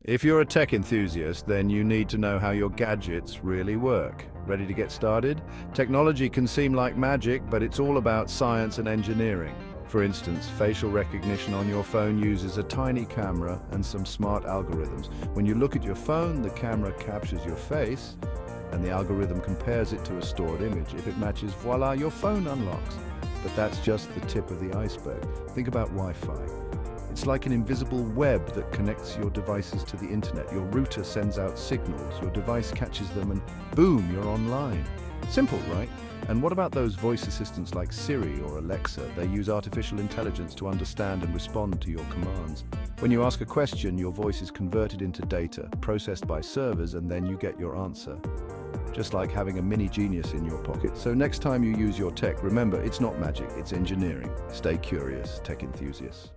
If you're a tech enthusiast, then you need to know how your gadgets really work. Ready to get started? Technology can seem like magic, but it's all about science and engineering. For instance, facial recognition on your phone uses a tiny camera and some smart algorithms. When you look at your phone, the camera captures your face, and the algorithm compares it to a stored image. If it matches, voila, your phone unlocks. But that's just the tip of the iceberg. Think about Wi-Fi. It's like an invisible web that connects your devices to the internet. Your router sends out signals, your device catches them, and boom, you're online. Simple, right? And what about those voice assistants like Siri or Alexa? They use artificial intelligence to understand and respond to your commands. When you ask a question, your voice is converted into data, processed by servers, and then you get your answer. Just like having a mini genius in your pocket. So next time you use your tech, remember, it's not magic, it's engineering. Stay curious, tech enthusiasts.